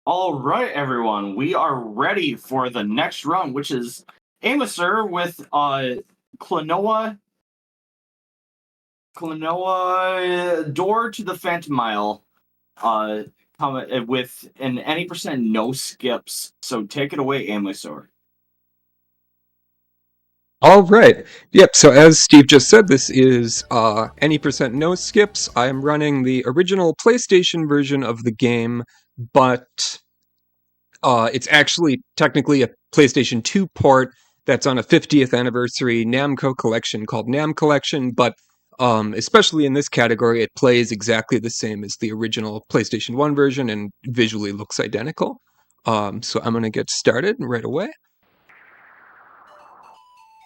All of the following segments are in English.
All right, everyone, we are ready for the next run, which is amoser with Klonoa Klonoa door to the Phantomile, uh, with an any percent no skips. So take it away, amoser. All right. Yep. So as Steve just said, this is any percent no skips. I'm running the original PlayStation version of the game, but it's actually technically a PlayStation 2 port that's on a 50th anniversary Namco collection called Nam Collection. But especially in this category, it plays exactly the same as the original PlayStation 1 version and visually looks identical. So I'm going to get started right away.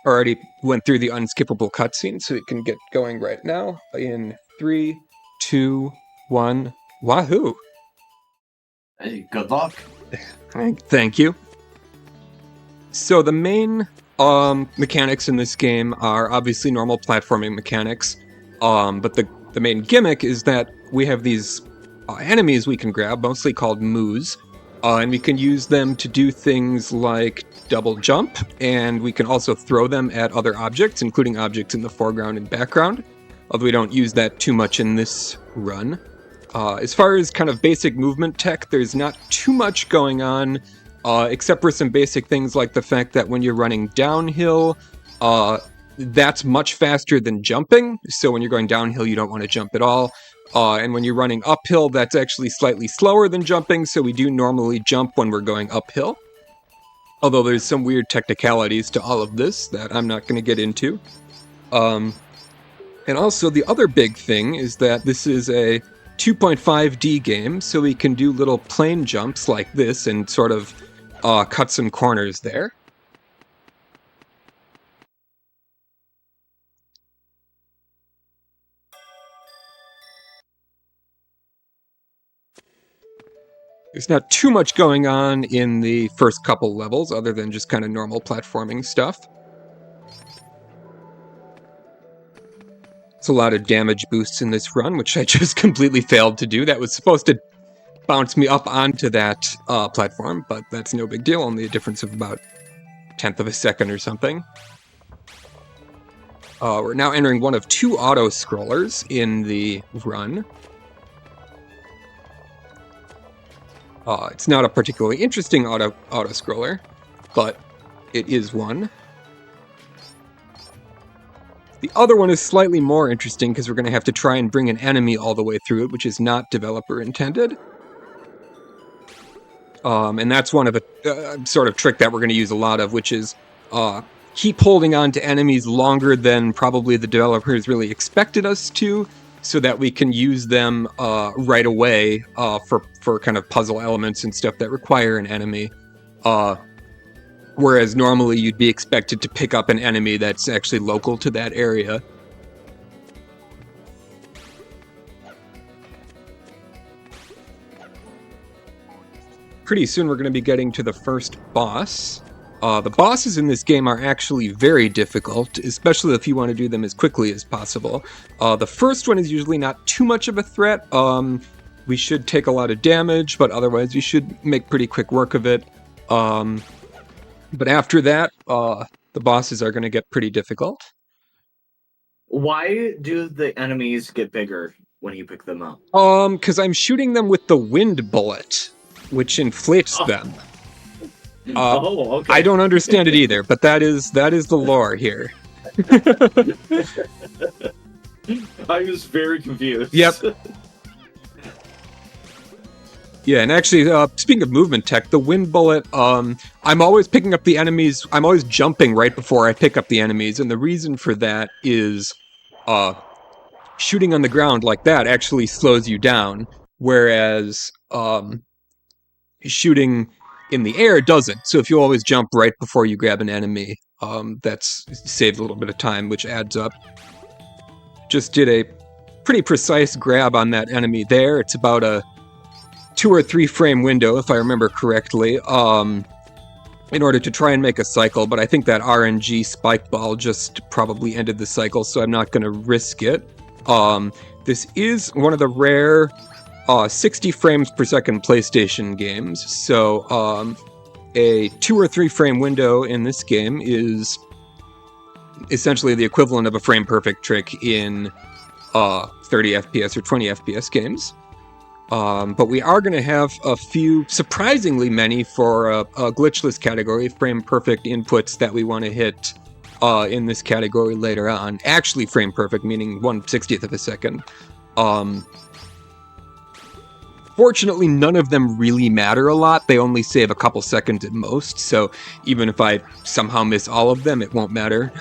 Already went through the unskippable cutscene, so we can get going right now. In 3, 2, 1, wahoo! Hey, good luck. Thank you. So the main mechanics in this game are obviously normal platforming mechanics, but the main gimmick is that we have these enemies we can grab, mostly called moos, and we can use them to do things like double jump, and we can also throw them at other objects, including objects in the foreground and background, although we don't use that too much in this run. As far as kind of basic movement tech, there's not too much going on, except for some basic things like the fact that when you're running downhill, that's much faster than jumping. So when you're going downhill, you don't want to jump at all. And when you're running uphill, that's actually slightly slower than jumping, so we do normally jump when we're going uphill. Although there's some weird technicalities to all of this that I'm not going to get into. And also, the other big thing is that this is a 2.5D game, so we can do little plane jumps like this and sort of cut some corners there. There's not too much going on in the first couple levels, other than just kind of normal platforming stuff. It's a lot of damage boosts in this run, which I just completely failed to do. That was supposed to bounce me up onto that platform, but that's no big deal, only a difference of about a tenth of a second or something. We're now entering one of two auto-scrollers in the run. It's not a particularly interesting auto-scroller, but it is one. The other one is slightly more interesting because we're going to have to try and bring an enemy all the way through it, which is not developer intended. And that's one of a sort of trick that we're going to use a lot of, which is keep holding on to enemies longer than probably the developers really expected us to, so that we can use them right away for kind of puzzle elements and stuff that require an enemy. Whereas normally you'd be expected to pick up an enemy that's actually local to that area. Pretty soon we're going to be getting to the first boss. The bosses in this game are actually very difficult, especially if you want to do them as quickly as possible. The first one is usually not too much of a threat. We should take a lot of damage, but otherwise we should make pretty quick work of it. But after that, the bosses are going to get pretty difficult. Why do the enemies get bigger when you pick them up? Because I'm shooting them with the wind bullet, which inflates them. Okay. I don't understand it either, but that is the lore here. I was very confused. Yep. Yeah, and actually, speaking of movement tech, the wind bullet, I'm always picking up the enemies. I'm always jumping right before I pick up the enemies, and the reason for that is shooting on the ground like that actually slows you down, whereas shooting in the air doesn't. So if you always jump right before you grab an enemy, that's saved a little bit of time, which adds up. Just did a pretty precise grab on that enemy there. It's about a 2 or 3 frame window, if I remember correctly, in order to try and make a cycle, but I think that RNG spike ball just probably ended the cycle, so I'm not going to risk it. This is one of the rare 60 frames per second PlayStation games. So a 2 or 3 frame window in this game is essentially the equivalent of a frame perfect trick in 30 FPS or 20 FPS games. But we are going to have a few, surprisingly many, for a glitchless category, frame perfect inputs that we want to hit in this category later on. Actually frame perfect, meaning 1/60th of a second. Fortunately, none of them really matter a lot. They only save a couple seconds at most, so even if I somehow miss all of them, it won't matter.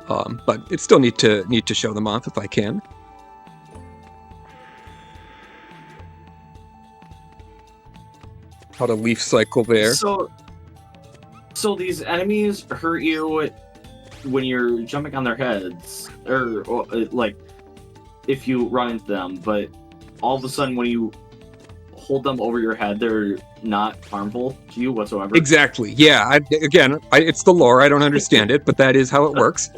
But it's still need to show them off if I can. How to leaf cycle there. So these enemies hurt you when you're jumping on their heads, or like if you run into them, but all of a sudden when you hold them over your head, they're not harmful to you whatsoever. Exactly. Yeah. It's the lore. I don't understand it, but that is how it works.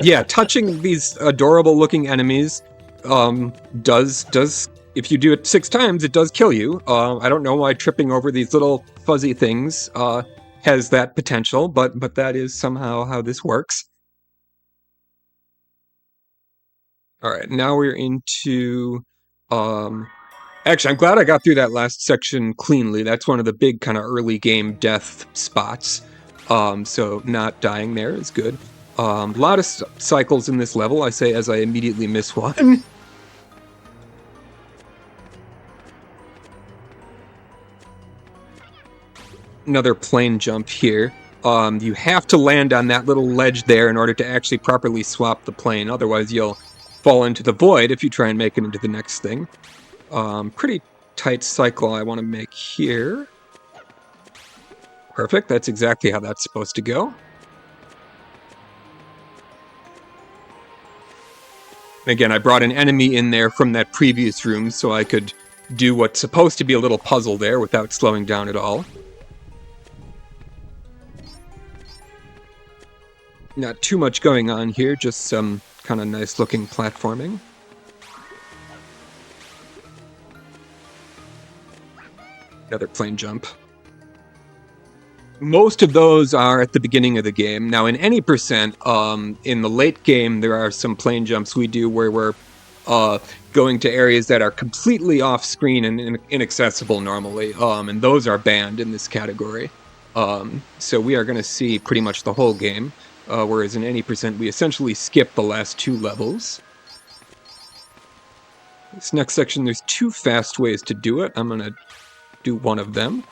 Yeah, touching these adorable looking enemies does if you do it 6 times, it does kill you. I don't know why tripping over these little fuzzy things has that potential, but that is somehow how this works. All right, now we're into. Actually, I'm glad I got through that last section cleanly. That's one of the big kind of early game death spots. So not dying there is good. A lot of cycles in this level, I say as I immediately miss one. Another plane jump here. You have to land on that little ledge there in order to actually properly swap the plane. Otherwise, you'll fall into the void if you try and make it into the next thing. Pretty tight cycle I want to make here. Perfect. That's exactly how that's supposed to go. Again, I brought an enemy in there from that previous room so I could do what's supposed to be a little puzzle there without slowing down at all. Not too much going on here, just some kind of nice looking platforming. Another plane jump. Most of those are at the beginning of the game. Now, in any percent, in the late game, there are some plane jumps we do where we're going to areas that are completely off-screen and inaccessible normally, and those are banned in this category. So we are going to see pretty much the whole game, whereas in any percent, we essentially skip the last 2 levels. This next section, there's 2 fast ways to do it. I'm going to do one of them.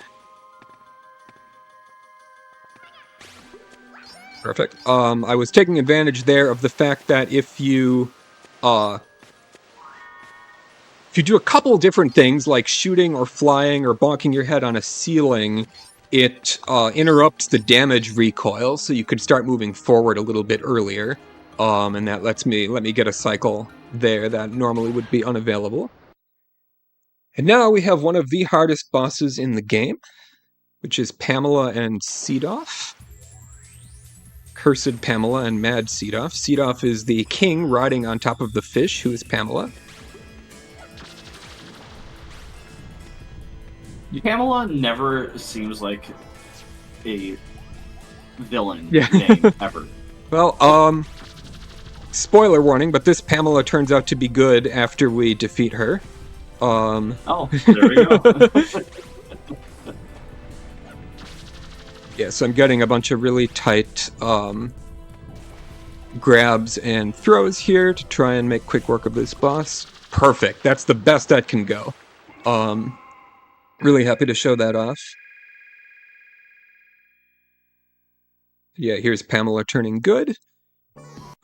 Perfect. I was taking advantage there of the fact that if you do a couple different things like shooting or flying or bonking your head on a ceiling, it interrupts the damage recoil, so you could start moving forward a little bit earlier, and that let me get a cycle there that normally would be unavailable. And now we have one of the hardest bosses in the game, which is Pamela and Seedoff. Cursed Pamela and Mad Seedoff. Seedoff is the king riding on top of the fish, who is Pamela. Pamela never seems like a villain name, ever. Well, spoiler warning, but this Pamela turns out to be good after we defeat her. Oh, there we go. Yes, I'm getting a bunch of really tight grabs and throws here to try and make quick work of this boss. Perfect. That's the best that can go. Really happy to show that off. Yeah, here's Pamela turning good.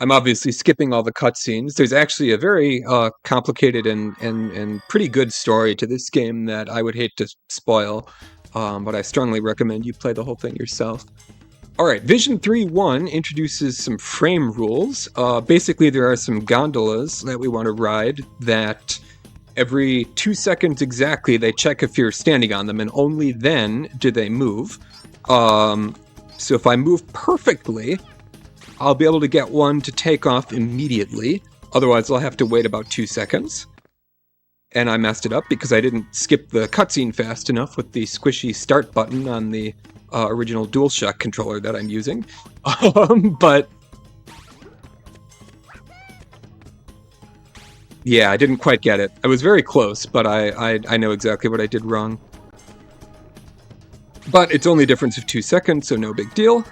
I'm obviously skipping all the cutscenes. There's actually a very complicated and pretty good story to this game that I would hate to spoil, but I strongly recommend you play the whole thing yourself. Alright, Vision 3.1 introduces some frame rules. Basically, there are some gondolas that we want to ride that every 2 seconds exactly they check if you're standing on them, and only then do they move. So if I move perfectly, I'll be able to get one to take off immediately. Otherwise, I'll have to wait about 2 seconds. and I messed it up because I didn't skip the cutscene fast enough with the squishy start button on the original DualShock controller that I'm using. But yeah, I didn't quite get it. I was very close, but I know exactly what I did wrong. But it's only a difference of 2 seconds, so no big deal.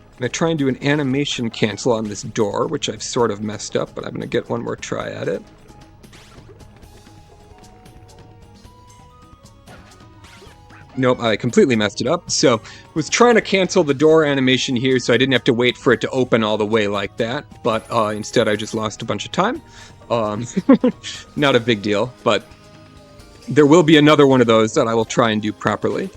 I'm going to try and do an animation cancel on this door, which I've sort of messed up, but I'm going to get one more try at it. Nope, I completely messed it up. So, was trying to cancel the door animation here so I didn't have to wait for it to open all the way like that, but instead I just lost a bunch of time. Not a big deal, but there will be another one of those that I will try and do properly.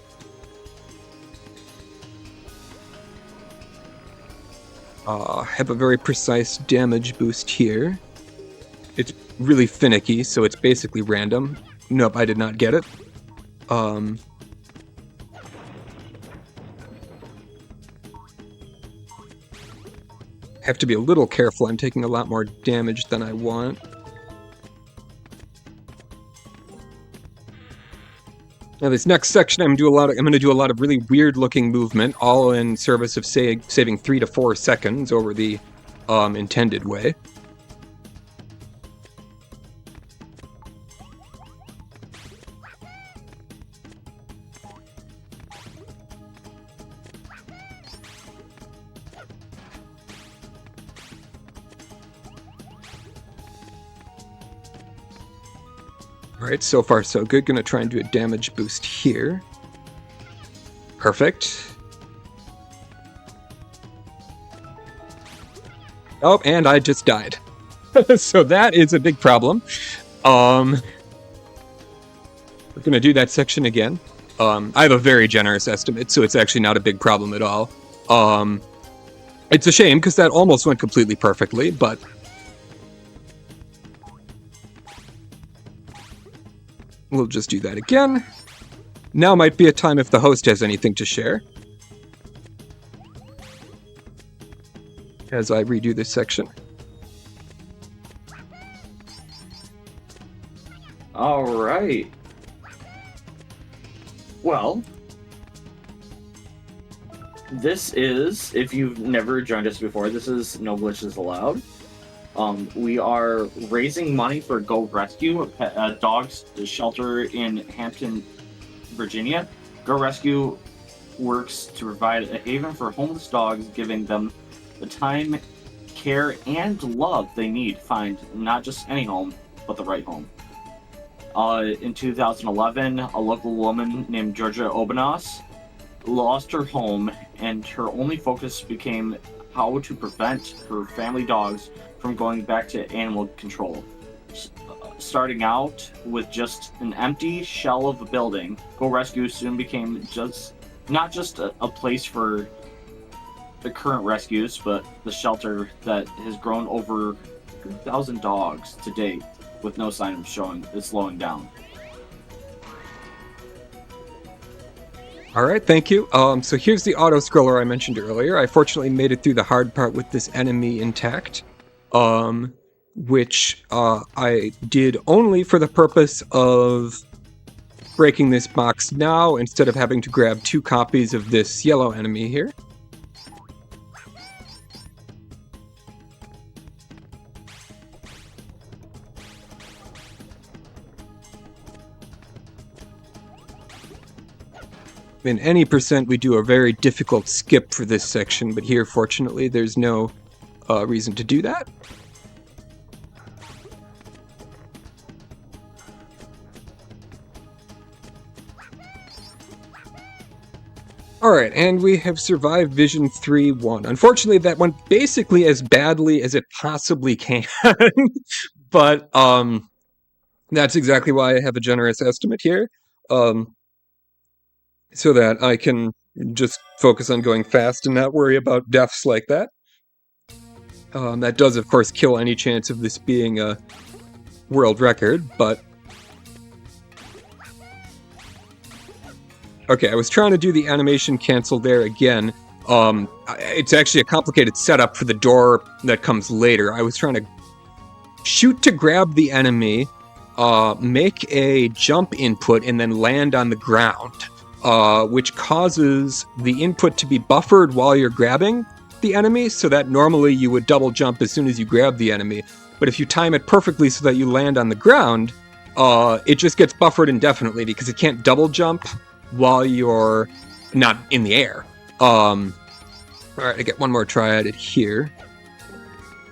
Have a very precise damage boost here. It's really finicky, so it's basically random. Nope, I did not get it. Have to be a little careful. I'm taking a lot more damage than I want. Now this next section, I'm going to do a lot of really weird-looking movement, all in service of saving 3 to 4 seconds over the intended way. Alright, so far so good. Gonna try and do a damage boost here. Perfect. Oh, and I just died. So that is a big problem. We're gonna do that section again. I have a very generous estimate, so it's actually not a big problem at all. It's a shame, because that almost went completely perfectly, but we'll just do that again. Now might be a time if the host has anything to share, as I redo this section. All right. Well, this is, if you've never joined us before, this is No Glitches Allowed. We are raising money for Go Rescue, a dog's shelter in Hampton, Virginia. Go Rescue works to provide a haven for homeless dogs, giving them the time, care, and love they need to find not just any home, but the right home. In 2011, a local woman named Georgia Obanos lost her home, and her only focus became how to prevent her family dogs from going back to animal control. Starting out with just an empty shell of a building, Go Rescue soon became not just a place for the current rescues, but the shelter that has grown over 2,000 dogs to date, with no sign of slowing down. Alright, thank you. So here's the auto-scroller I mentioned earlier. I fortunately made it through the hard part with this enemy intact, which I did only for the purpose of breaking this box now, instead of having to grab 2 copies of this yellow enemy here. In any percent, we do a very difficult skip for this section, but here, fortunately, there's no reason to do that. Alright, and we have survived Vision 3-1. Unfortunately, that went basically as badly as it possibly can, but that's exactly why I have a generous estimate here. So that I can just focus on going fast and not worry about deaths like that. That does, of course, kill any chance of this being a world record, but... Okay, I was trying to do the animation cancel there again, It's actually a complicated setup for the door that comes later. I was trying to shoot to grab the enemy, make a jump input, and then land on the ground, which causes the input to be buffered while you're grabbing the enemy, so that normally you would double jump as soon as you grab the enemy. But if you time it perfectly so that you land on the ground, it just gets buffered indefinitely because it can't double jump while you're not in the air. Alright, I get one more try at it here.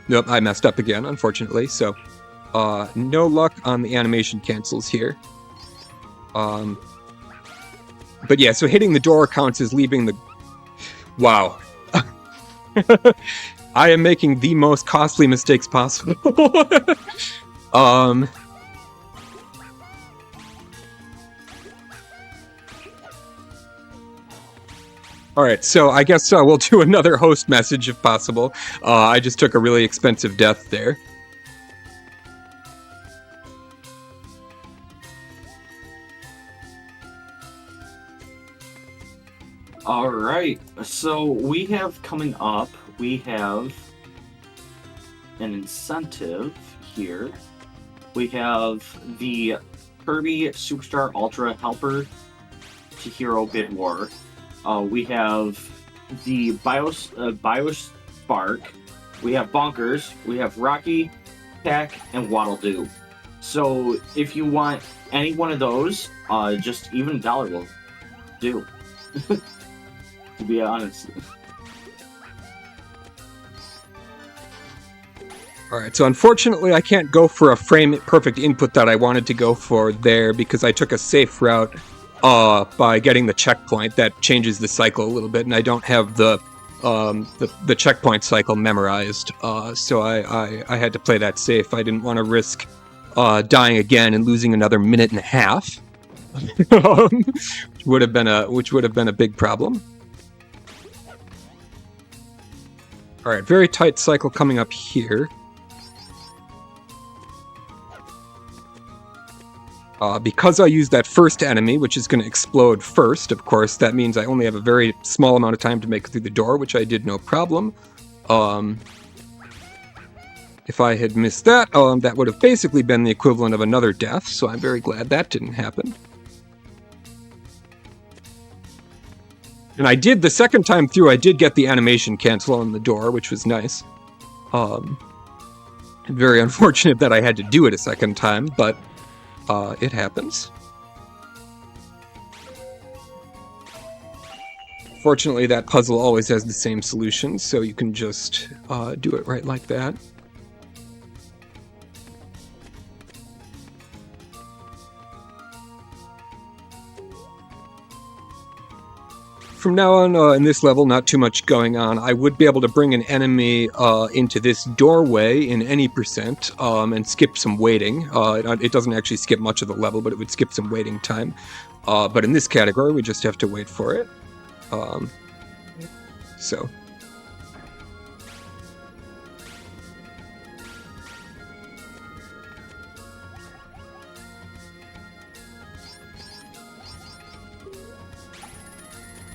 Nope, I messed up again, unfortunately, so no luck on the animation cancels here. But yeah, so hitting the door counts as leaving the... Wow. I am making the most costly mistakes possible. Alright, so I guess we'll do another host message if possible. I just took a really expensive death there. Alright, so we have coming up, we have an incentive here. We have the Kirby Superstar Ultra Helper to Hero Bid War. We have the Biospark, we have Bonkers, we have Rocky, Pack, and Waddle Doo. So if you want any one of those, just even $1 will do. To be honest. Alright, so unfortunately I can't go for a frame perfect input that I wanted to go for there because I took a safe route by getting the checkpoint. That changes the cycle a little bit, and I don't have the checkpoint cycle memorized, so I had to play that safe. I didn't want to risk dying again and losing another minute and a half, which would have been a big problem. Alright, very tight cycle coming up here. Because I used that first enemy, which is going to explode first, of course, that means I only have a very small amount of time to make it through the door, which I did no problem. If I had missed that, that would have basically been the equivalent of another death, so I'm very glad that didn't happen. And I did, the second time through, I did get the animation cancel on the door, which was nice. Very unfortunate that I had to do it a second time, but it happens. Fortunately, that puzzle always has the same solution, so you can just do it right like that. From now on, in this level, not too much going on. I would be able to bring an enemy into this doorway in any percent and skip some waiting. It doesn't actually skip much of the level, but it would skip some waiting time. But in this category, we just have to wait for it. So...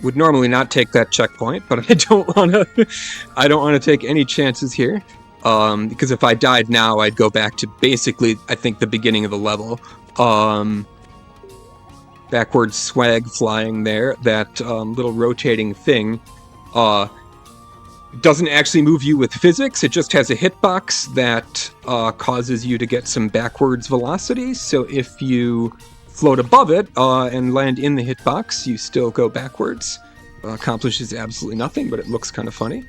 would normally not take that checkpoint, but I don't want to take any chances here, because if I died now, I'd go back to basically, I think, the beginning of the level. Backwards swag flying there, that little rotating thing, doesn't actually move you with physics. It just has a hitbox that causes you to get some backwards velocity, so if you float above it and land in the hitbox, you still go backwards. Accomplishes absolutely nothing, but it looks kind of funny.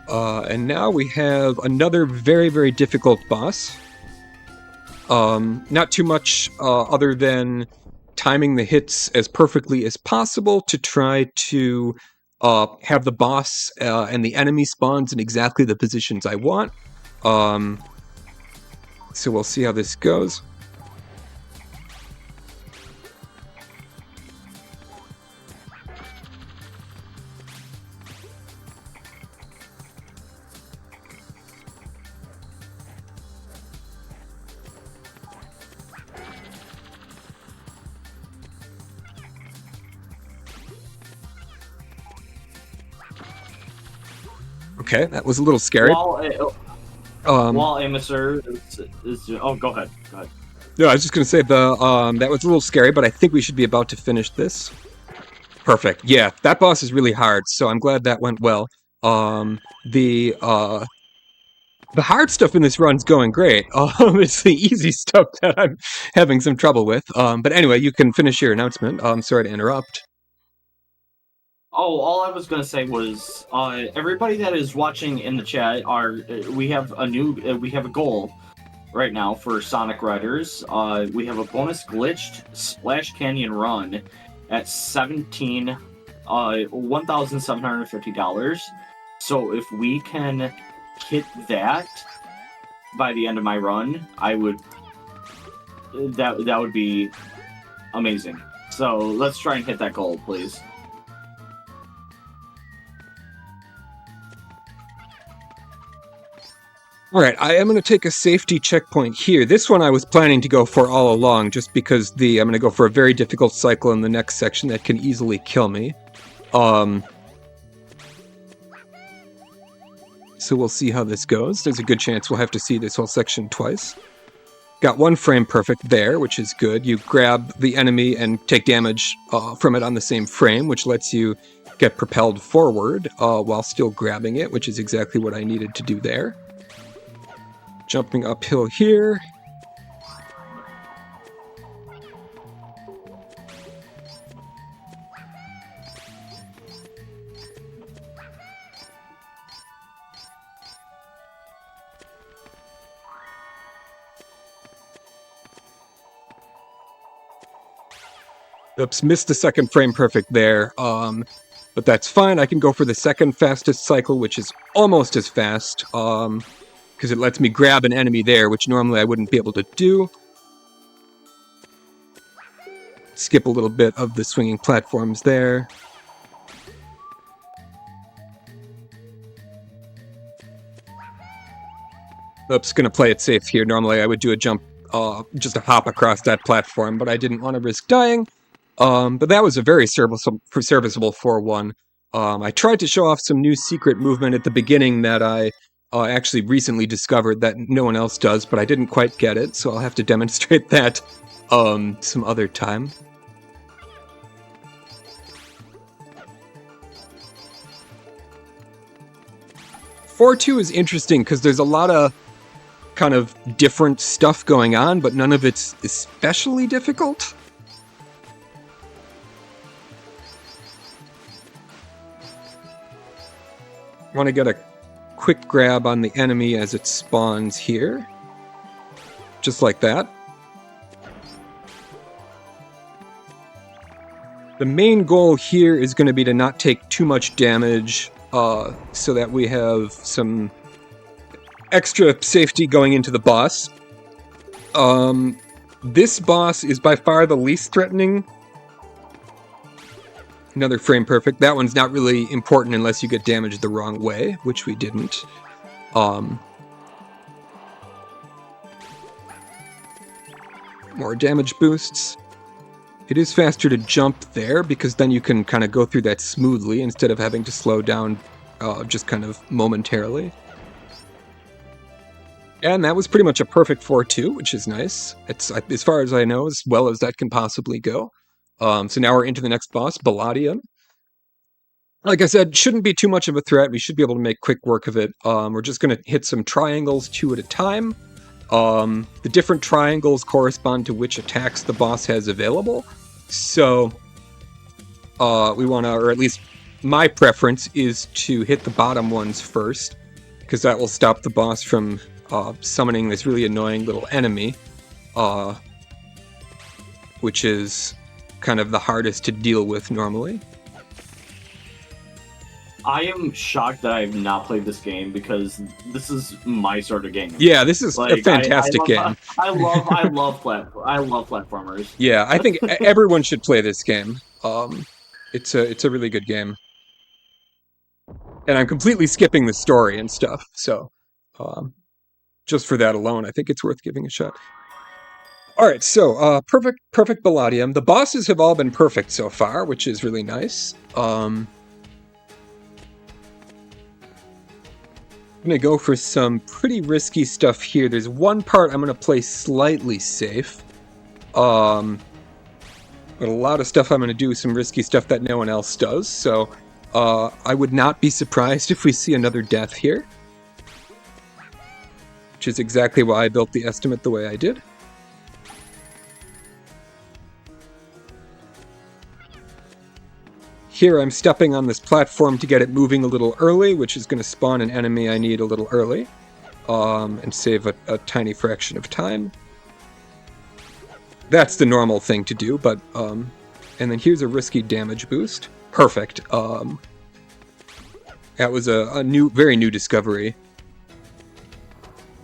And now we have another very, very difficult boss. Not too much other than timing the hits as perfectly as possible to try to have the boss and the enemy spawns in exactly the positions I want. So we'll see how this goes. Okay, that was a little scary. While amoser is oh, go ahead. No, I was just gonna say that was a little scary, but I think we should be about to finish this. Perfect. Yeah, that boss is really hard, so I'm glad that went well. The hard stuff in this run's going great. It's the easy stuff that I'm having some trouble with. But anyway, you can finish your announcement. Sorry to interrupt. Oh, all I was gonna say was, everybody that is watching in the chat we have a goal right now for Sonic Riders. We have a bonus glitched Splash Canyon run at $1,750. So if we can hit that by the end of my run, that would be amazing. So let's try and hit that goal, please. All right, I am going to take a safety checkpoint here. This one I was planning to go for all along, just because I'm going to go for a very difficult cycle in the next section that can easily kill me. So we'll see how this goes. There's a good chance we'll have to see this whole section twice. Got one frame perfect there, which is good. You grab the enemy and take damage from it on the same frame, which lets you get propelled forward while still grabbing it, which is exactly what I needed to do there. Jumping uphill here. Oops, missed the second frame perfect there. But that's fine. I can go for the second fastest cycle, which is almost as fast. Because it lets me grab an enemy there, which normally I wouldn't be able to do. Skip a little bit of the swinging platforms there. Oops, gonna play it safe here. Normally I would do a jump, just a hop across that platform, but I didn't want to risk dying. But that was a very serviceable 4-1. I tried to show off some new secret movement at the beginning that I actually recently discovered that no one else does, but I didn't quite get it, so I'll have to demonstrate that some other time. (4-2) is interesting because there's a lot of kind of different stuff going on, but none of it's especially difficult. I want to get a quick grab on the enemy as it spawns here. Just like that. The main goal here is going to be to not take too much damage, so that we have some extra safety going into the boss. This boss is by far the least threatening. Another frame perfect. That one's not really important unless you get damaged the wrong way, which we didn't. More damage boosts. It is faster to jump there because then you can kind of go through that smoothly instead of having to slow down just kind of momentarily. And that was pretty much a perfect 4-2, which is nice. It's, as far as I know, as well as that can possibly go. So now we're into the next boss, Balladium. Like I said, shouldn't be too much of a threat. We should be able to make quick work of it. We're just going to hit some triangles 2 at a time. The different triangles correspond to which attacks the boss has available. So we want to, or at least my preference is to hit the bottom ones first, because that will stop the boss from summoning this really annoying little enemy, which is kind of the hardest to deal with normally. I am shocked that I have not played this game because this is my sort of game. Yeah, this is a fantastic game. I love platformers. Yeah, I think everyone should play this game. It's a really good game. And I'm completely skipping the story and stuff, so just for that alone, I think it's worth giving a shot. Alright, so perfect Balladium. The bosses have all been perfect so far, which is really nice. going to go for some pretty risky stuff here. There's one part I'm going to play slightly safe. But a lot of stuff I'm going to do some risky stuff that no one else does. So I would not be surprised if we see another death here. Which is exactly why I built the estimate the way I did. Here I'm stepping on this platform to get it moving a little early, which is going to spawn an enemy I need a little early, and save a tiny fraction of time. That's the normal thing to do, but, and then here's a risky damage boost. Perfect. That was a very new discovery.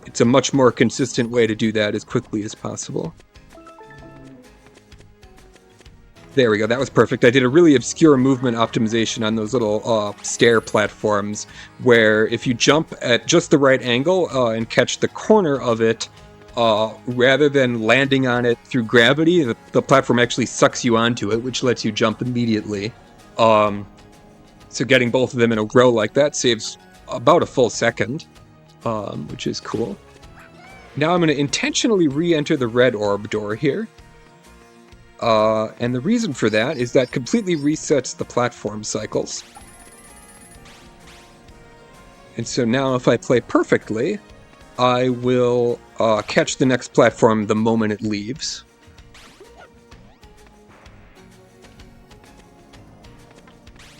It's a much more consistent way to do that as quickly as possible. There we go, that was perfect. I did a really obscure movement optimization on those little stair platforms, where if you jump at just the right angle and catch the corner of it, rather than landing on it through gravity, the platform actually sucks you onto it, which lets you jump immediately. So getting both of them in a row like that saves about a full second, which is cool. Now I'm going to intentionally re-enter the red orb door here. And the reason for that is that completely resets the platform cycles. And so now if I play perfectly, I will catch the next platform the moment it leaves.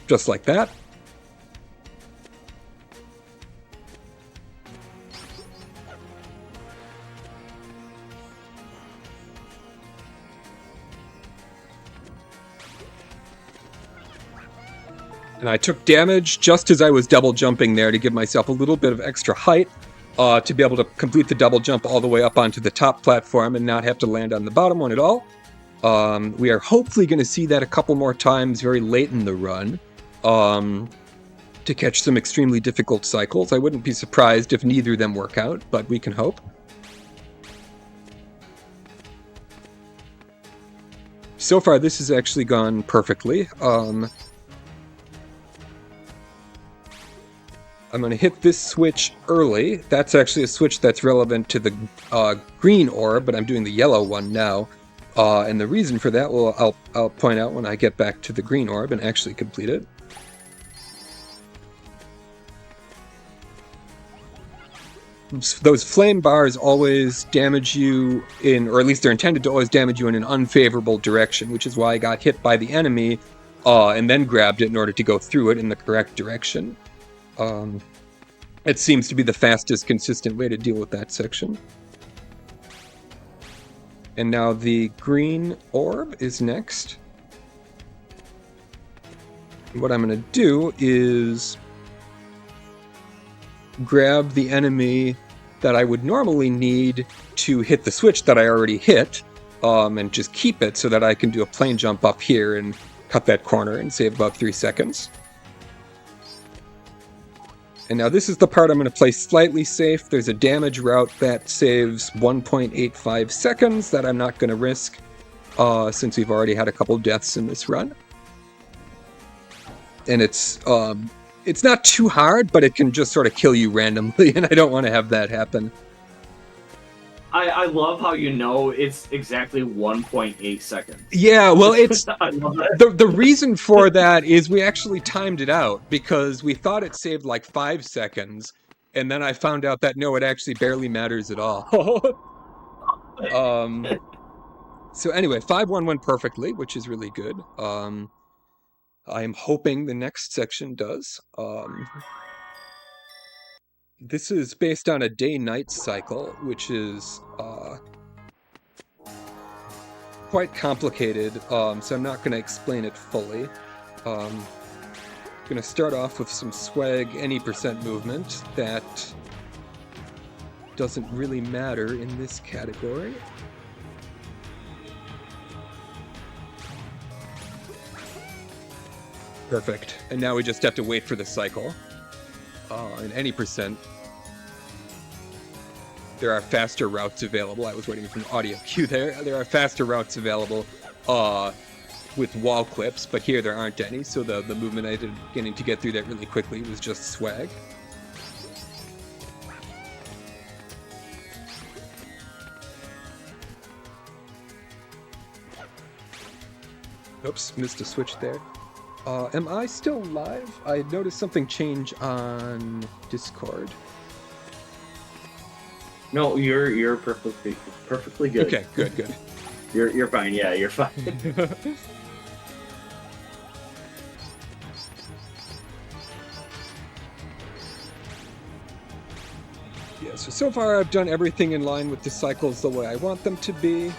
Just like that. And I took damage just as I was double jumping there to give myself a little bit of extra height to be able to complete the double jump all the way up onto the top platform and not have to land on the bottom one at all. We are hopefully going to see that a couple more times very late in the run to catch some extremely difficult cycles. I wouldn't be surprised if neither of them work out, but we can hope. So far, this has actually gone perfectly. I'm going to hit this switch early. That's actually a switch that's relevant to the green orb, but I'm doing the yellow one now. And the reason for that, well, I'll point out when I get back to the green orb and actually complete it. Those flame bars always damage you in, or at least they're intended to always damage you in an unfavorable direction, which is why I got hit by the enemy and then grabbed it in order to go through it in the correct direction. It seems to be the fastest, consistent way to deal with that section. And now the green orb is next. What I'm going to do is grab the enemy that I would normally need to hit the switch that I already hit, and just keep it so that I can do a plane jump up here and cut that corner and save about 3 seconds. And now this is the part I'm going to play slightly safe. There's a damage route that saves 1.85 seconds that I'm not going to risk, since we've already had a couple deaths in this run. And it's not too hard, but it can just sort of kill you randomly, and I don't want to have that happen. I love how you know it's exactly 1.8 seconds. Yeah, well, it's I love that. the reason for that is we actually timed it out because we thought it saved like 5 seconds, and then I found out that no, it actually barely matters at all. So anyway, 5-1 went perfectly, which is really good. I am hoping the next section does. This is based on a day-night cycle, which is quite complicated, so I'm not going to explain it fully. I'm going to start off with some swag any percent movement that doesn't really matter in this category. Perfect. And now we just have to wait for the cycle. In any percent, there are faster routes available. I was waiting for an audio cue there. There are faster routes available with wall clips, but here there aren't any, so the movement I did getting to get through that really quickly was just swag. Oops, missed a switch there. Am I still live? I noticed something change on Discord. No, you're perfectly good. Okay, good. You're fine. Yeah, you're fine. Yeah, so far I've done everything in line with the cycles the way I want them to be.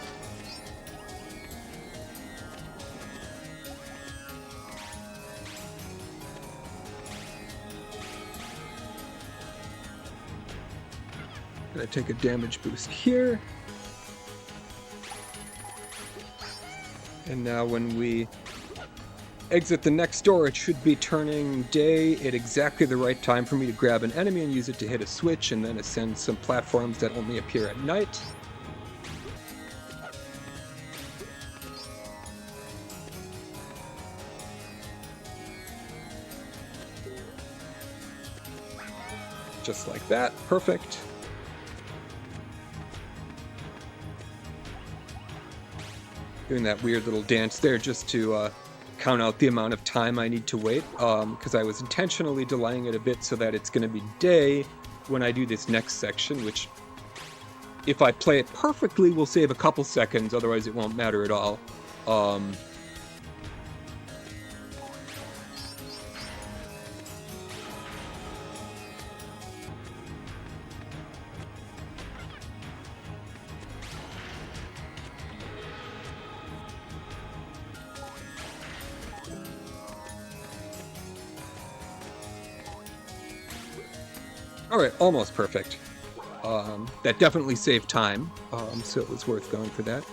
Gonna take a damage boost here. And now when we exit the next door, it should be turning day at exactly the right time for me to grab an enemy and use it to hit a switch and then ascend some platforms that only appear at night. Just like that. Perfect. Doing that weird little dance there just to count out the amount of time I need to wait, because I was intentionally delaying it a bit so that it's going to be day when I do this next section, which, if I play it perfectly, will save a couple seconds, otherwise it won't matter at all. Alright, almost perfect. That definitely saved time, so it was worth going for that.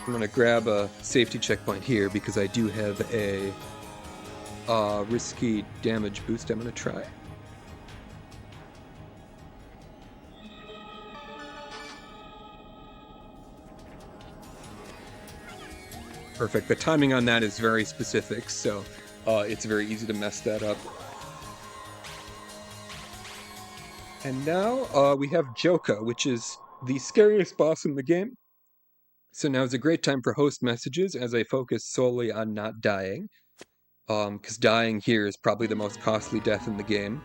I'm going to grab a safety checkpoint here because I do have a risky damage boost I'm going to try. Perfect. The timing on that is very specific, so it's very easy to mess that up. And now we have Joka, which is the scariest boss in the game. So now is a great time for host messages as I focus solely on not dying. Because dying here is probably the most costly death in the game.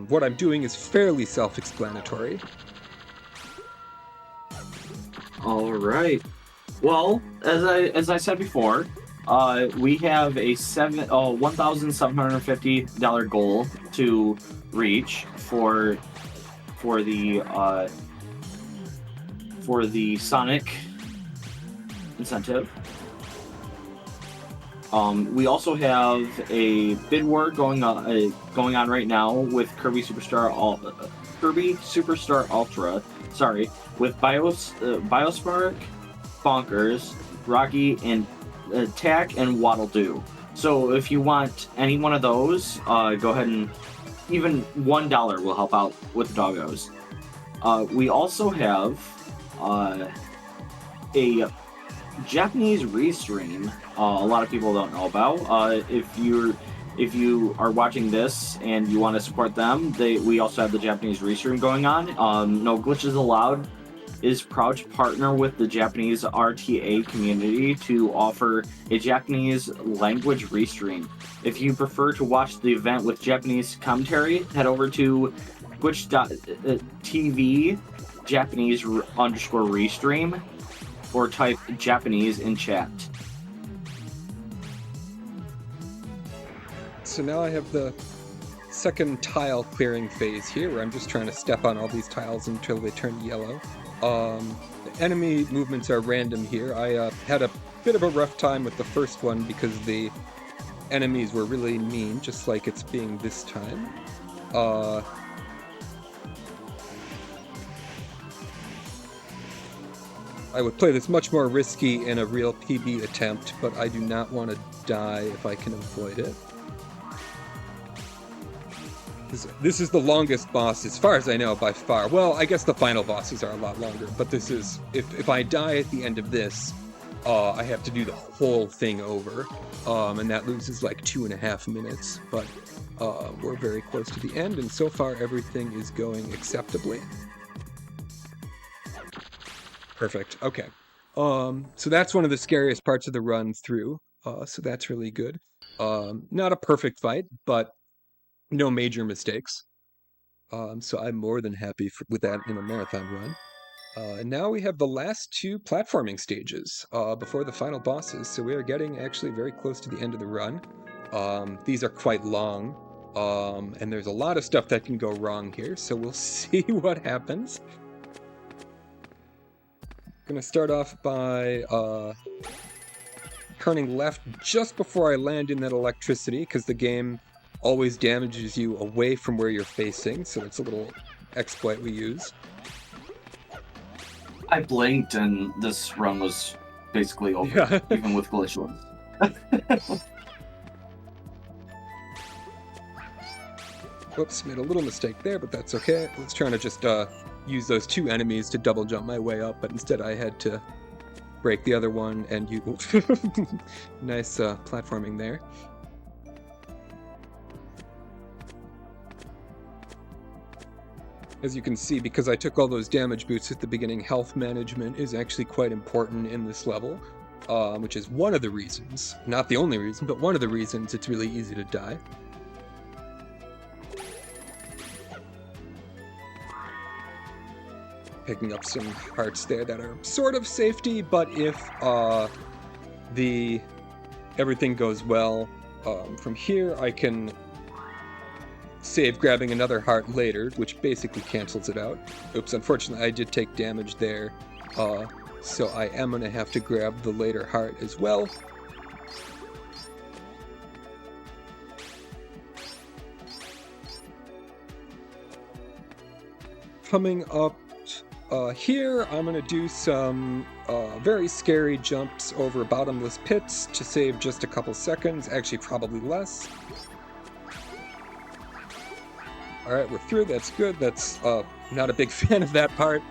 What I'm doing is fairly self-explanatory. All right. Well, as I said before, we have a $1,750 goal to reach for the Sonic incentive. We also have a bid war going on right now with Kirby Superstar Ultra. Sorry, with Biospark, Bonkers, Rocky, and Attack and Waddle Doo. So if you want any one of those, go ahead and even $1 will help out with the doggos. We also have a Japanese restream. A lot of people don't know about. If you are watching this and you want to support them, we also have the Japanese restream going on. No Glitches Allowed is proud to partner with the Japanese RTA community to offer a Japanese language restream. If you prefer to watch the event with Japanese commentary, head over to twitch.tv Japanese_restream or type Japanese in chat. So now I have the second tile clearing phase here, where I'm just trying to step on all these tiles until they turn yellow. The enemy movements are random here. I had a bit of a rough time with the first one because the enemies were really mean, just like it's being this time. I would play this much more risky in a real PB attempt, but I do not want to die if I can avoid it. This is the longest boss, as far as I know, by far. Well, I guess the final bosses are a lot longer, but this is... If I die at the end of this, I have to do the whole thing over, and that loses like 2.5 minutes, but we're very close to the end, and so far everything is going acceptably. Perfect, okay. So that's one of the scariest parts of the run through. So that's really good. Not a perfect fight, but no major mistakes. So I'm more than happy with that in a marathon run. And now we have the last two platforming stages before the final bosses. So we are getting actually very close to the end of the run. These are quite long, and there's a lot of stuff that can go wrong here. So we'll see what happens. Gonna start off by turning left just before I land in that electricity, because the game always damages you away from where you're facing, so it's a little exploit we use. I blinked and this run was basically over, Yeah. even with glitchless. Whoops, made a little mistake there, but that's okay. I was trying to just use those two enemies to double jump my way up, but instead I had to break the other one and you... Nice platforming there. As you can see, because I took all those damage boots at the beginning, health management is actually quite important in this level, which is one of the reasons, not the only reason, but one of the reasons it's really easy to die. Picking up some hearts there that are sort of safety, but if everything goes well, from here I can save grabbing another heart later, which basically cancels it out. Oops, unfortunately I did take damage there, so I am going to have to grab the later heart as well. Coming up here, I'm going to do some very scary jumps over bottomless pits to save just a couple seconds, actually probably less. Alright, we're through, that's good. That's not a big fan of that part.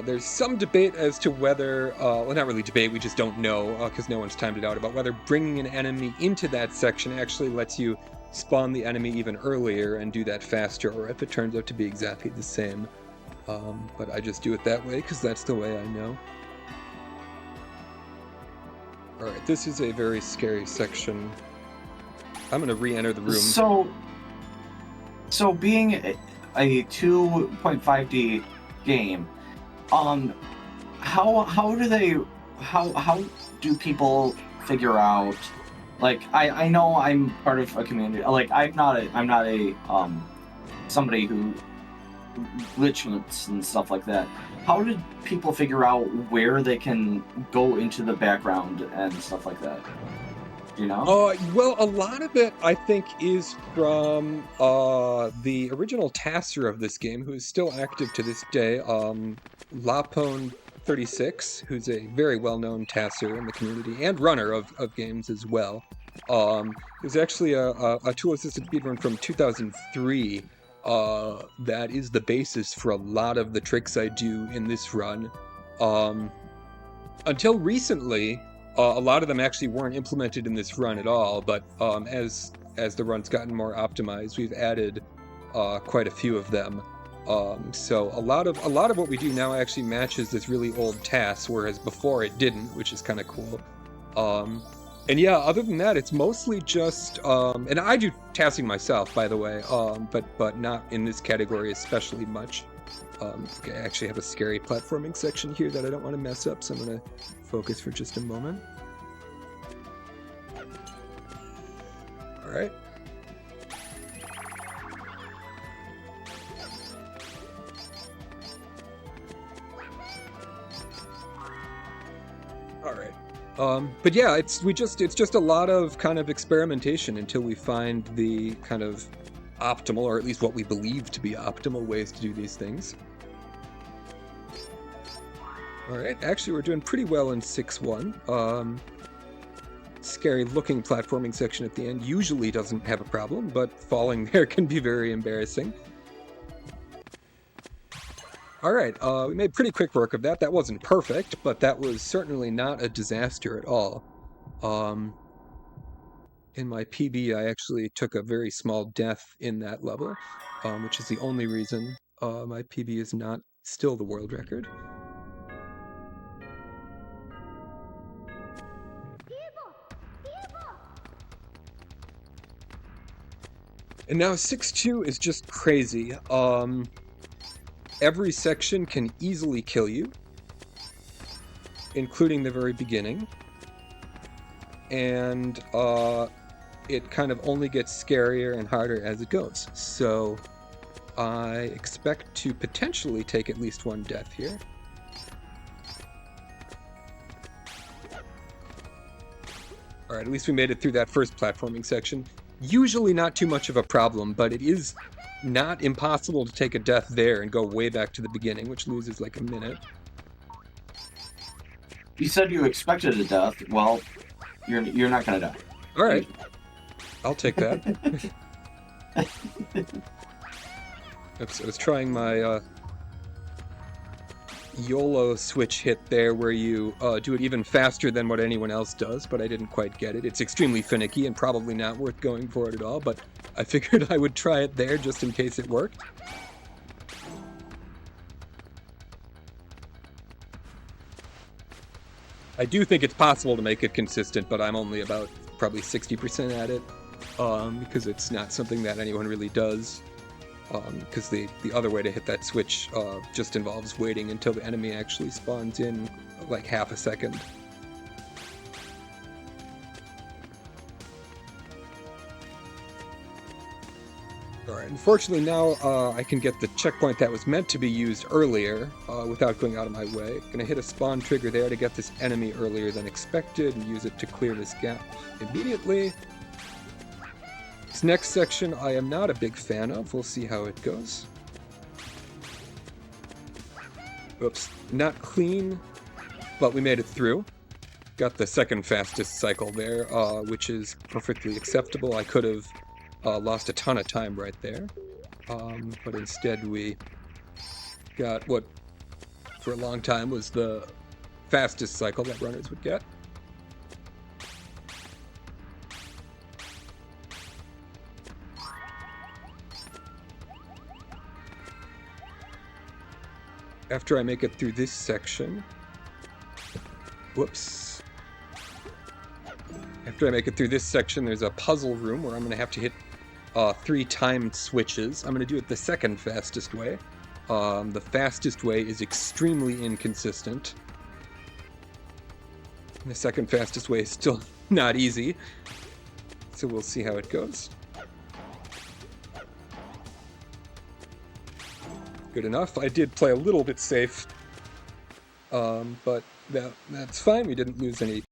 There's some debate as to whether, well, not really debate, we just don't know, because no one's timed it out, about whether bringing an enemy into that section actually lets you spawn the enemy even earlier and do that faster, or if it turns out to be exactly the same. But I just do it that way, because that's the way I know. Alright, this is a very scary section. I'm going to re-enter the room. So being a 2.5D game, how do people figure out? Like, I know I'm part of a community. Like, I'm not a somebody who glitches and stuff like that. How did people figure out where they can go into the background and stuff like that? You know? Well, a lot of it, I think, is from the original tasser of this game, who is still active to this day, Lapone36, who's a very well-known tasser in the community and runner of games as well. There's actually a tool-assisted speedrun from 2003 that is the basis for a lot of the tricks I do in this run. Until recently, a lot of them actually weren't implemented in this run at all, but as the run's gotten more optimized, we've added quite a few of them. So a lot of what we do now actually matches this really old task, whereas before it didn't, which is kind of cool. And yeah, other than that, it's mostly just and I do tasking myself, by the way, but not in this category especially much. Okay, I actually have a scary platforming section here that I don't want to mess up, so I'm going to focus for just a moment. Alright. Alright. But yeah, it's just a lot of kind of experimentation until we find the kind of optimal, or at least what we believe to be optimal ways to do these things. Alright, actually we're doing pretty well in 6-1. Scary looking platforming section at the end usually doesn't have a problem, but falling there can be very embarrassing. Alright, we made pretty quick work of that. That wasn't perfect, but that was certainly not a disaster at all. In my PB, I actually took a very small death in that level, which is the only reason my PB is not Still the world record. And now 6-2 is just crazy. Every section can easily kill you, including the very beginning. And it kind of only gets scarier and harder as it goes. So I expect to potentially take at least one death here. Alright, at least we made it through that first platforming section. Usually not too much of a problem, but it is not impossible to take a death there and go way back to the beginning, which loses like a minute. You said you expected a death. Well, you're not gonna die. Alright. I'll take that. Oops, I was trying my YOLO switch hit there where you do it even faster than what anyone else does, but I didn't quite get it. It's extremely finicky and probably not worth going for it at all, but I figured I would try it there just in case it worked. I do think it's possible to make it consistent, but I'm only about probably 60% at it, because it's not something that anyone really does. Because the other way to hit that switch just involves waiting until the enemy actually spawns in like half a second. Alright, unfortunately now I can get the checkpoint that was meant to be used earlier without going out of my way. Gonna hit a spawn trigger there to get this enemy earlier than expected and use it to clear this gap immediately. This next section I am not a big fan of. We'll see how it goes. Oops, not clean, but we made it through. Got the second fastest cycle there, which is perfectly acceptable. I could have lost a ton of time right there, but instead we got what for a long time was the fastest cycle that runners would get. After I make it through this section, whoops. After I make it through this section, there's a puzzle room where I'm going to have to hit 3 timed switches. I'm going to do it the second fastest way. The fastest way is extremely inconsistent. The second fastest way is still not easy. So we'll see how it goes. Good enough. I did play a little bit safe, but that's fine. We didn't lose any.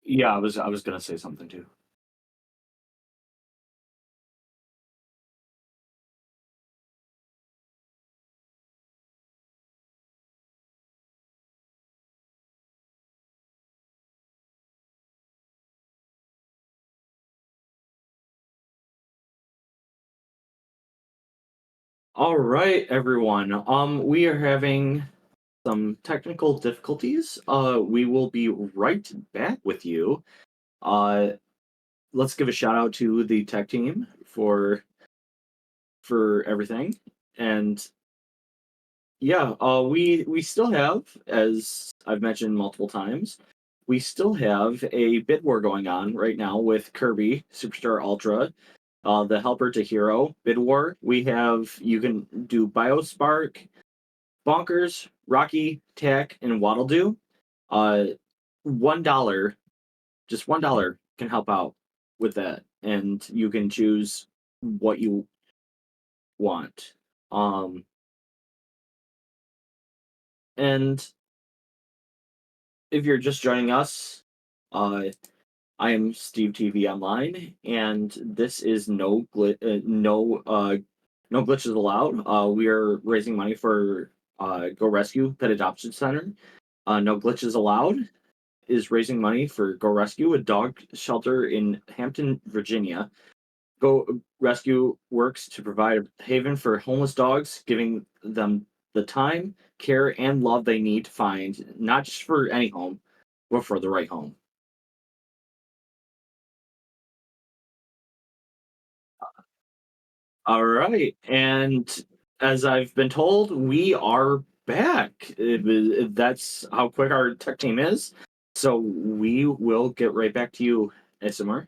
Yeah, I was gonna say something too. All right, everyone. We are having some technical difficulties. We will be right back with you. Let's give a shout out to the tech team for everything. And yeah, we still have, as I've mentioned multiple times, we still have a bid war going on right now with Kirby Superstar Ultra, the Helper to Hero bid war. You can do Biospark, Bonkers, Rocky, Tack, and Waddle Doo. $1, just $1 can help out with that, and you can choose what you want. And if you're just joining us, I am Steve TV Online, and this is no glitches allowed. We are raising money for Go Rescue Pet Adoption Center. No glitches allowed is raising money for Go Rescue, a dog shelter in Hampton, Virginia. Go Rescue works to provide a haven for homeless dogs, giving them the time, care, and love they need to find not just for any home, but for the right home. All right, and as I've been told, we are back. That's how quick our tech team is. So we will get right back to you, ASMR.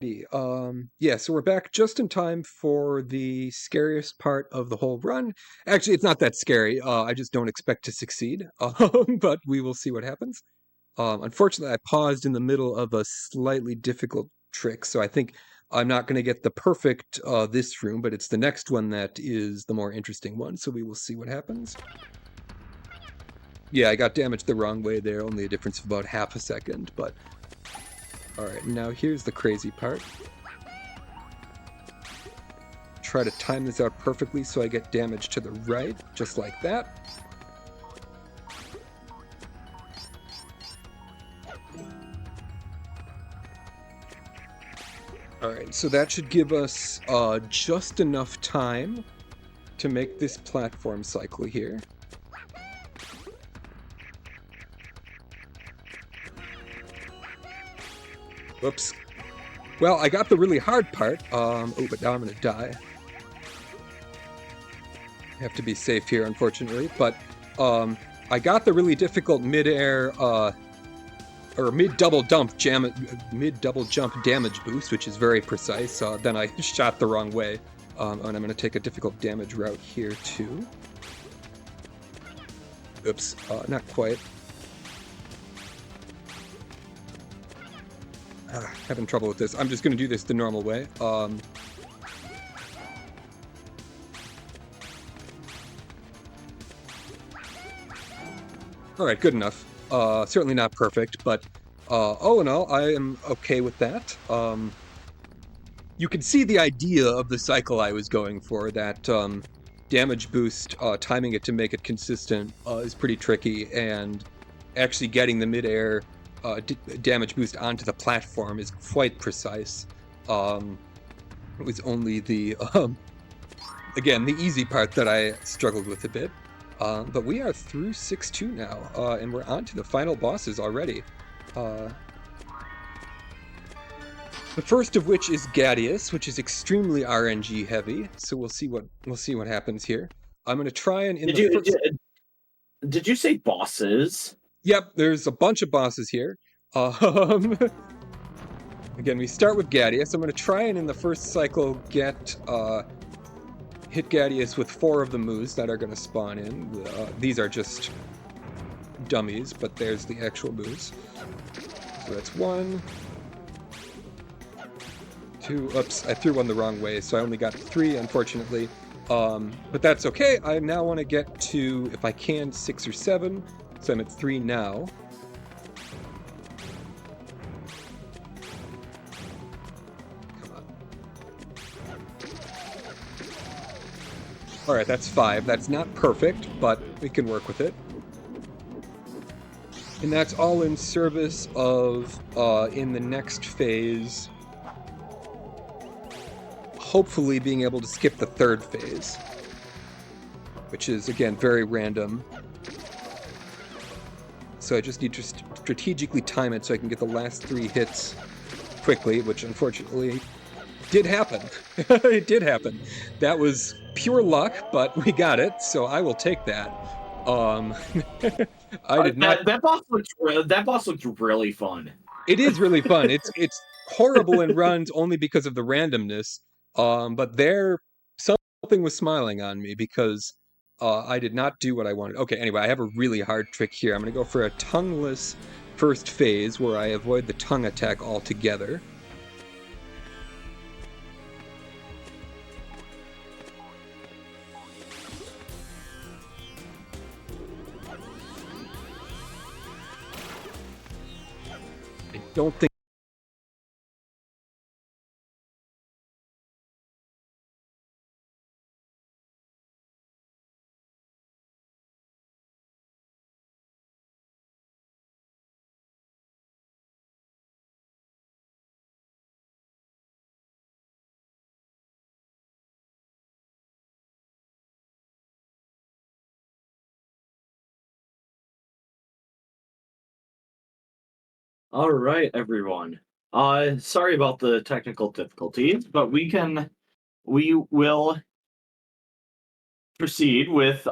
Yeah, so we're back just in time for the scariest part of the whole run. Actually, it's not that scary. I just don't expect to succeed. But we will see what happens. Unfortunately, I paused in the middle of a slightly difficult trick, so I think I'm not going to get the perfect this room, but it's the next one that is the more interesting one, so we will see what happens. Yeah, I got damaged the wrong way there, only a difference of about half a second, but... Alright, now here's the crazy part. Try to time this out perfectly so I get damage to the right, just like that. Alright, so that should give us just enough time to make this platform cycle here. Whoops. Well, I got the really hard part. Oh, but now I'm gonna die. I have to be safe here, unfortunately. But I got the really difficult mid-air or mid-double jump damage boost, which is very precise. Then I shot the wrong way, and I'm gonna take a difficult damage route here too. Oops, not quite. Having trouble with this. I'm just gonna do this the normal way. Alright, good enough. Certainly not perfect, but all in all, I am okay with that. You can see the idea of the cycle I was going for, that damage boost, timing it to make it consistent is pretty tricky, and actually getting the mid-air damage boost onto the platform is quite precise. It was only the, again, the easy part that I struggled with a bit. But we are through 6-2 now, and we're on to the final bosses already. The first of which is Gadius, which is extremely RNG heavy. So we'll see what happens here. I'm gonna try and Did you say bosses? Yep, there's a bunch of bosses here. Again, we start with Gadius. I'm gonna try and in the first cycle get hit Gadius with 4 of the moves that are gonna spawn in. These are just dummies, but there's the actual moves. So that's 1. 2, oops, I threw one the wrong way, so I only got 3, unfortunately. But that's okay. I now want to get to, if I can, 6 or 7. So I'm at 3 now. Come on. Alright, that's 5. That's not perfect, but we can work with it. And that's all in service of, in the next phase, hopefully being able to skip the 3rd phase, which is, again, very random. So I just need to strategically time it so I can get the last 3 hits quickly, which unfortunately did happen. It did happen. That was pure luck, but we got it, so I will take that. I did not... That boss looks really fun. It is really fun. It's horrible in runs only because of the randomness. But something was smiling on me because I did not do what I wanted. Okay, anyway, I have a really hard trick here. I'm going to go for a tongueless first phase where I avoid the tongue attack altogether. don't think. All right, everyone. Sorry about the technical difficulties, but we will proceed with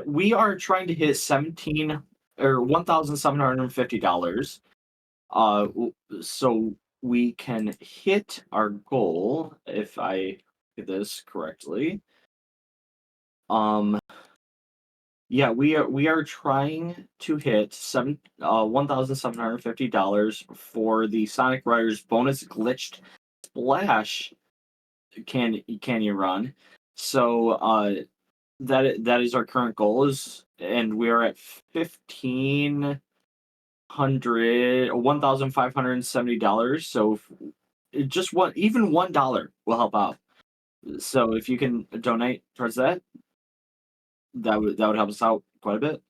we are trying to hit 17 or $1,750 so we can hit our goal if I get this correctly. Um yeah, we are trying to hit $1,750 for the Sonic Riders bonus glitched splash can you run. So that is our current goal is, and we are at 1,570 dollars. So just one, even $1 will help out. So if you can donate towards that, that would help us out quite a bit.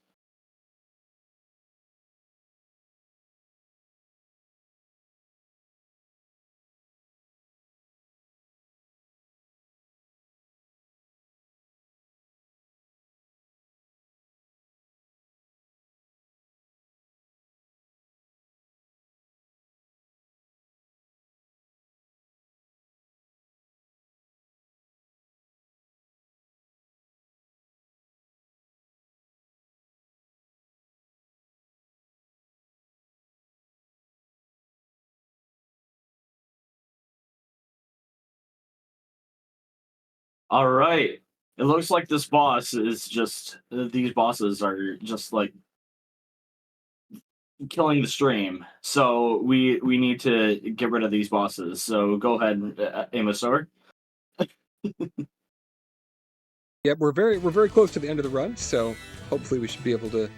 All right. It looks like this boss is just these bosses are just like killing the stream. So we need to get rid of these bosses. So go ahead, Amoser. Yeah, we're very close to the end of the run, so hopefully we should be able to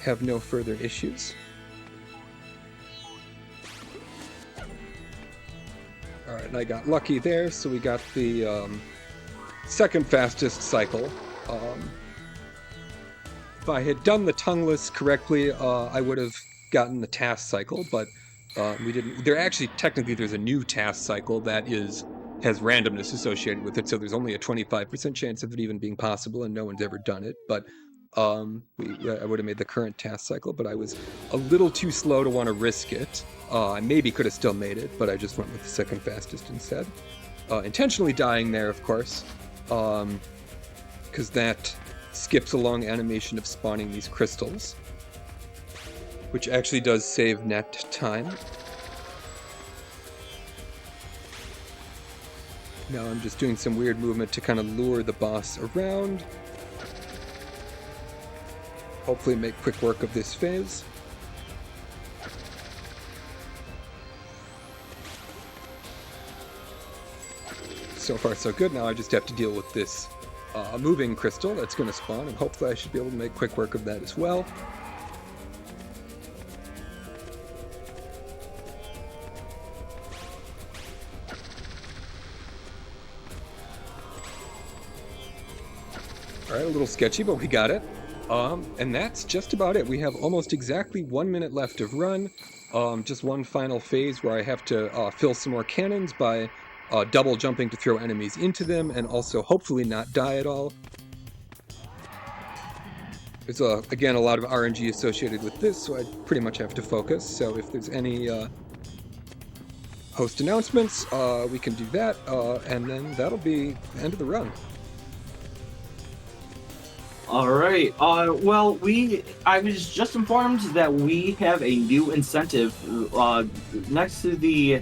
have no further issues. All right, and I got lucky there, so we got the second fastest cycle. If I had done the tongueless correctly, I would have gotten the task cycle, but we didn't. Technically, there's a new task cycle that has randomness associated with it, so there's only a 25% chance of it even being possible, and no one's ever done it. But I would have made the current task cycle, but I was a little too slow to want to risk it. I maybe could have still made it, but I just went with the second fastest instead. Intentionally dying there, of course, because that skips a long animation of spawning these crystals, which actually does save net time. Now I'm just doing some weird movement to kind of lure the boss around. Hopefully make quick work of this phase. So far so good. Now I just have to deal with this moving crystal that's going to spawn, and hopefully I should be able to make quick work of that as well. Alright, a little sketchy, but we got it. And that's just about it. We have almost exactly 1 minute left of run. Just one final phase where I have to fill some more cannons by double jumping to throw enemies into them, and also hopefully not die at all. There's, again, a lot of RNG associated with this, so I pretty much have to focus. So if there's any host announcements, we can do that, and then that'll be the end of the run. All right. Well, I was just informed that we have a new incentive next to the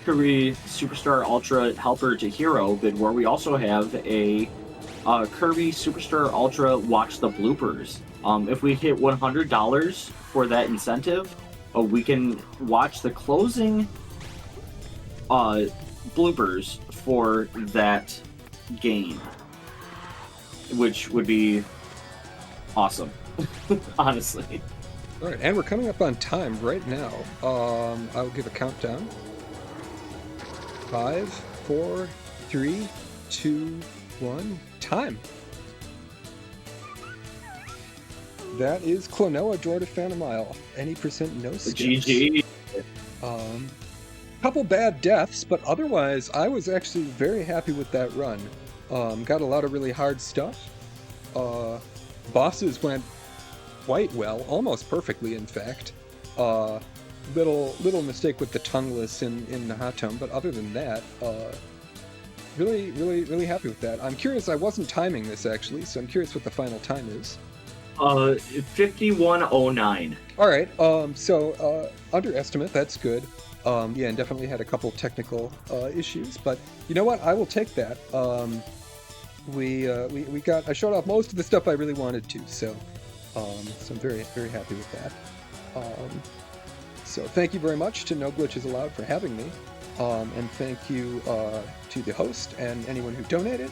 Kirby Superstar Ultra Helper to Hero bid, where we also have a Kirby Superstar Ultra Watch the Bloopers. If we hit $100 for that incentive, we can watch the closing bloopers for that game, which would be awesome, honestly. All right, and we're coming up on time right now. I'll give a countdown. 5, 4, 3, 2, 1, time. That is Klonoa draw to Phantomile. Any percent no skips. GG. Couple bad deaths, but otherwise I was actually very happy with that run. Got a lot of really hard stuff. Bosses went quite well, almost perfectly in fact. Little mistake with the tongueless in Nahatum, but other than that, really happy with that. I'm curious, I wasn't timing this actually, so I'm curious what the final time is. 5109. All right, so underestimate, that's good. Yeah, and definitely had a couple technical issues, but you know what? I will take that. I showed off most of the stuff I really wanted to, so I'm very happy with that. So thank you very much to No Glitches Allowed for having me, and thank you to the host and anyone who donated.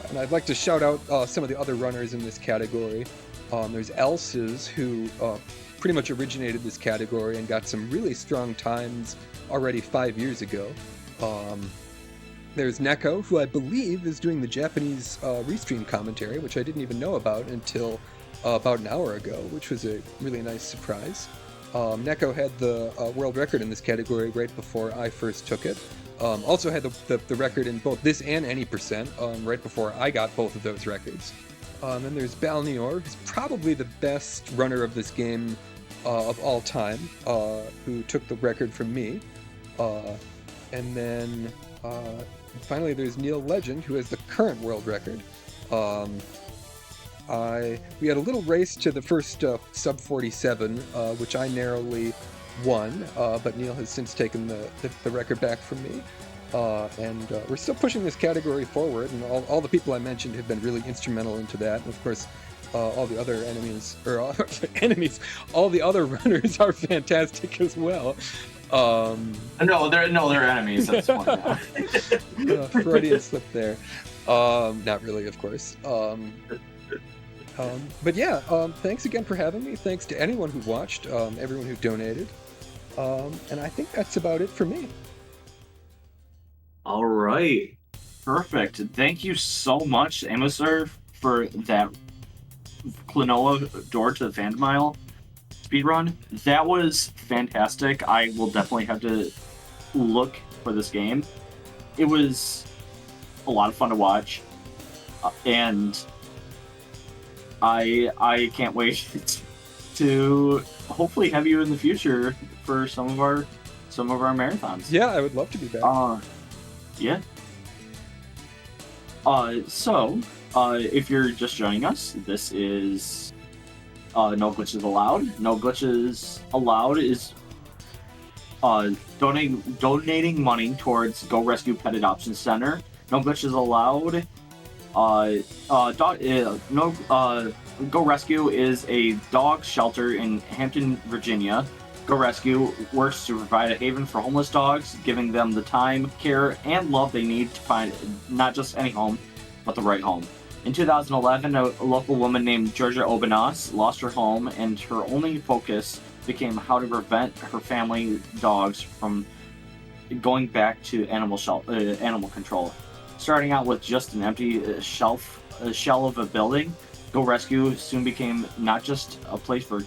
And I'd like to shout out some of the other runners in this category. There's Elses, who pretty much originated this category and got some really strong times already 5 years ago. There's Neko, who I believe is doing the Japanese restream commentary, which I didn't even know about until about an hour ago, which was a really nice surprise. Neko had the world record in this category right before I first took it. Also had the record in both this and any percent right before I got both of those records. And there's Balnior, who's probably the best runner of this game of all time, who took the record from me. And then finally there's Neil Legend, who has the current world record. We had a little race to the first sub 47, which I narrowly won, but Neil has since taken the record back from me. And we're still pushing this category forward, and all the people I mentioned have been really instrumental into that. And of course, all the other enemies, all the other runners are fantastic as well. No, they're enemies. That's funny. Freudian slip there. Not really, of course. But yeah, thanks again for having me. Thanks to anyone who watched, everyone who donated. And I think that's about it for me. All right. Perfect. Thank you so much, amoser, for that Klonoa door to the Phantomile speedrun. That was fantastic. I will definitely have to look for this game. It was a lot of fun to watch, and I can't wait to hopefully have you in the future for some of our marathons. Yeah, I would love to be back. Yeah. So, if you're just joining us, this is No Glitches Allowed. No Glitches Allowed is donating money towards Go Rescue Pet Adoption Center. No Glitches Allowed. Go Rescue is a dog shelter in Hampton, Virginia. Go Rescue works to provide a haven for homeless dogs, giving them the time, care, and love they need to find not just any home, but the right home. In 2011, a local woman named Georgia Obanas lost her home, and her only focus became how to prevent her family dogs from going back to animal control. Starting out with just an empty shell of a building, Go Rescue soon became not just a place for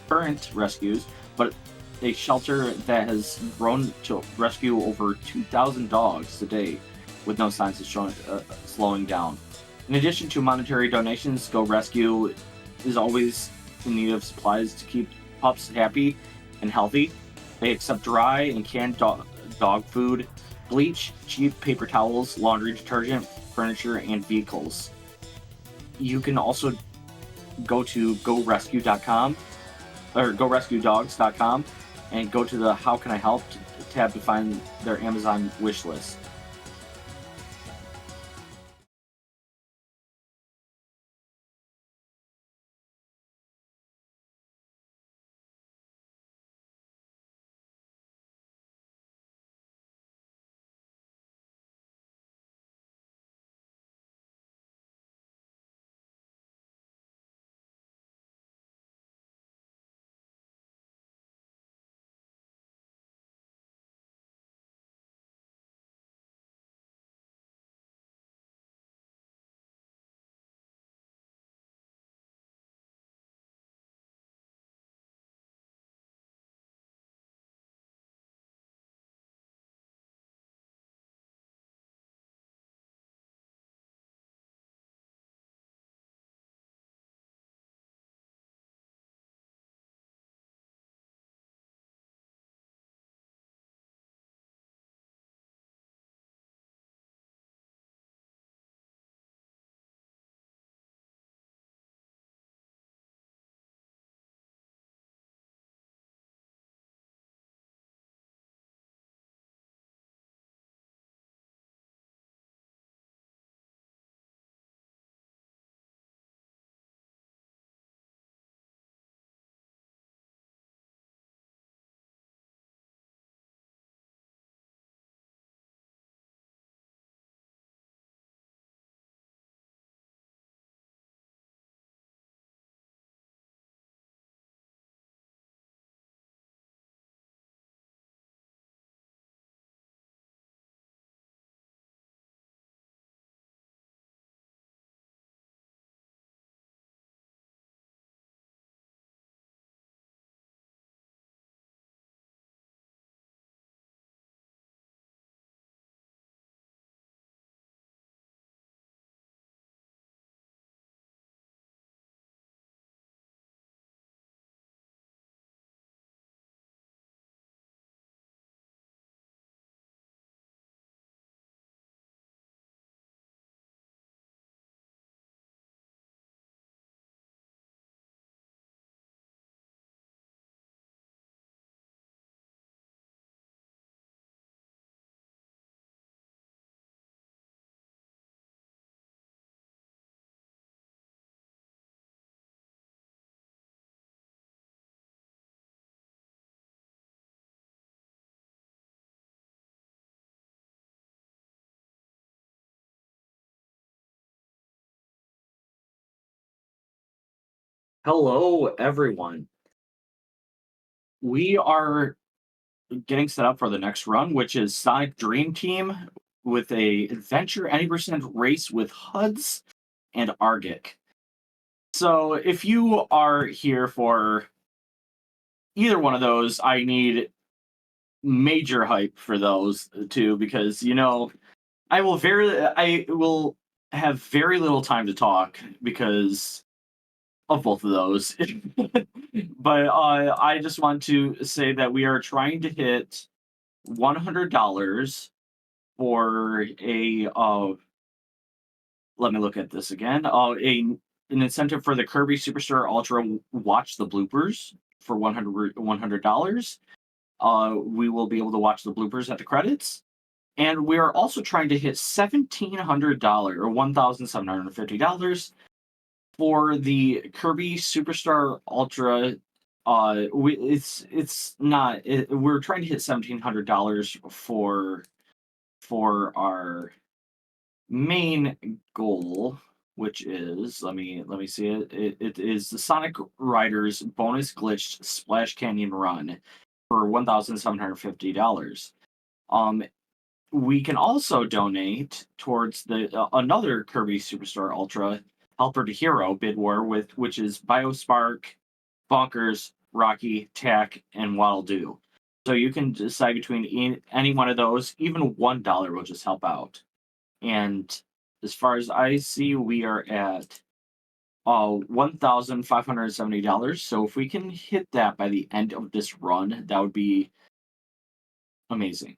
current rescues, but a shelter that has grown to rescue over 2,000 dogs a day, with no signs of slowing down. In addition to monetary donations, Go Rescue is always in need of supplies to keep pups happy and healthy. They accept dry and canned dog food, bleach, cheap paper towels, laundry detergent, furniture, and vehicles. You can also go to gorescue.com or gorescuedogs.com and go to the How Can I Help tab to find their Amazon wish list. Hello, everyone. We are getting set up for the next run, which is Sonic Dream Team with a adventure any percent race with HUDs and Argic. So if you are here for either one of those, I need major hype for those two because I will have very little time to talk because of both of those. But I just want to say that we are trying to hit $100 for a let me look at this again. An incentive for the Kirby Superstar Ultra Watch the Bloopers for $100. We will be able to watch the bloopers at the credits. And we are also trying to hit $1,700 or $1,750 for the Kirby Superstar Ultra. We're trying to hit $1,700 for our main goal, which is let me see it. It is the Sonic Riders bonus glitched Splash Canyon run for $1,750. We can also donate towards the another Kirby Superstar Ultra Helper to Hero bid war which is Biospark, Bonkers, Rocky, Tack, and Waddle Doo. So you can decide between any one of those. Even $1 will just help out. And as far as I see, we are at $1,570. So if we can hit that by the end of this run, that would be amazing.